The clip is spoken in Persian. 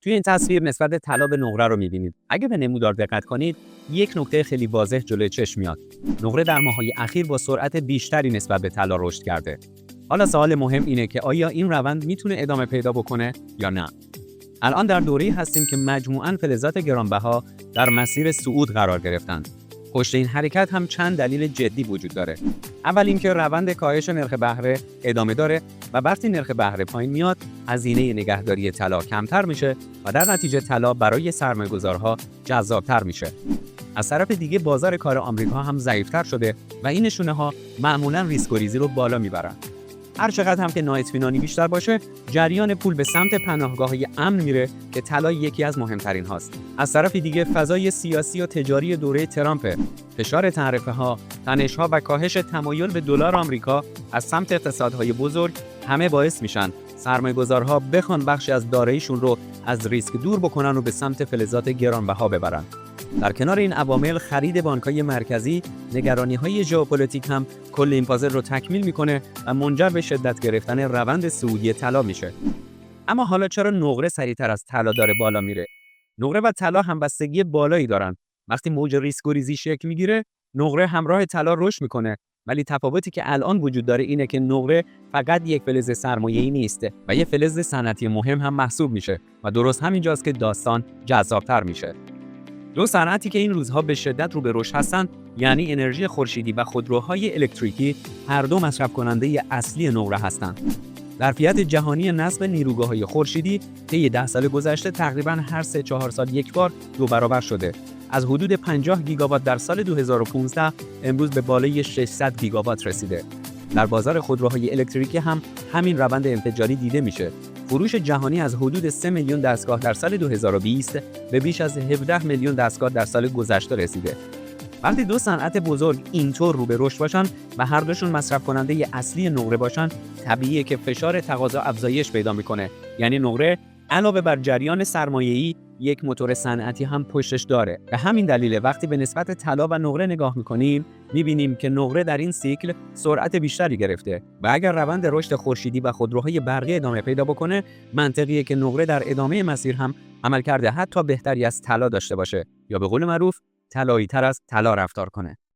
توی این تصویر نسبت طلا به نقره رو می‌بینید. اگه به نمودار دقت کنید، یک نکته خیلی واضح جلوی چشم میاد. نقره در ماه‌های اخیر با سرعت بیشتری نسبت به طلا رشد کرده. حالا سوال مهم اینه که آیا این روند میتونه ادامه پیدا بکنه یا نه؟ الان در دوره‌ای هستیم که مجموعاً فلزات گرانبها در مسیر صعود قرار گرفتند. پشت این حرکت هم چند دلیل جدی وجود داره. اول اینکه روند کاهش نرخ بهره ادامه داره و وقتی نرخ بهره پایین میاد، هزینه نگهداری طلا کمتر میشه و در نتیجه طلا برای سرمایه‌گذارها جذابتر میشه. از طرف دیگه بازار کار آمریکا هم ضعیف‌تر شده و این نشونه‌ها معمولاً ریسک و ریزی رو بالا میبرن. هر چقدر هم که نااطمینانی بیشتر باشه، جریان پول به سمت پناهگاه‌های امن میره که طلا یکی از مهمترین هاست. از طرف دیگه فضای سیاسی و تجاری دوره ترامپ، فشار تعرفه‌ها، تنش‌ها و کاهش تمایل به دلار آمریکا از سمت اقتصادهای بزرگ همه باعث میشن سرمایه‌گذارها بخوان بخشی از داراییشون رو از ریسک دور بکنن و به سمت فلزات گرانبها ببرن. در کنار این عوامل، خرید بانک‌های مرکزی، نگرانی‌های ژئوپلیتیک هم کل این پازل رو تکمیل میکنه و منجر به شدت گرفتن روند صعودی طلا میشه. اما حالا چرا نقره سریعتر از طلا داره بالا میره؟ نقره و طلا همبستگی بالایی دارن. وقتی موج ریسک و ریزی شکل میگیره، نقره همراه طلا رشد میکنه. ولی تفاوتی که الان وجود داره اینه که نقره فقط یک فلز سرمایه‌ای نیسته و یک فلز صنعتی مهم هم محسوب میشه و درست همینجاست که داستان جذابتر میشه. دو صنعتی که این روزها به شدت رو به رشد هستند، یعنی انرژی خورشیدی و خودروهای الکتریکی، هر دو مصرف کننده اصلی نقره هستند. ظرفیت جهانی نصب نیروگاه‌های خورشیدی طی 10 سال گذشته تقریباً هر 3-4 سال یک بار 2 برابر شده. از حدود 50 گیگاوات در سال 2015 امروز به بالای 600 گیگاوات رسیده. در بازار خودروهای الکتریکی هم همین روند انفجاری دیده میشه. فروش جهانی از حدود 3 میلیون دستگاه در سال 2020 به بیش از 17 میلیون دستگاه در سال گذشته رسیده. وقتی دو صنعت بزرگ اینطور رو به رشد باشن و هر دوشون مصرف کننده اصلی نقره باشن، طبیعیه که فشار تقاضا افزایش پیدا میکنه. یعنی نقره علاوه بر جریان سرمایه‌ای، یک موتور صنعتی هم پشتش داره. به همین دلیل وقتی به نسبت طلا و نقره نگاه میکنیم، میبینیم که نقره در این سیکل سرعت بیشتری گرفته و اگر روند رشد خورشیدی و خودروهای برقی ادامه پیدا بکنه، منطقیه که نقره در ادامه مسیر هم عملکرد حتی بهتری از طلا داشته باشه، یا به قول معروف طلایی تر از طلا رفتار کنه.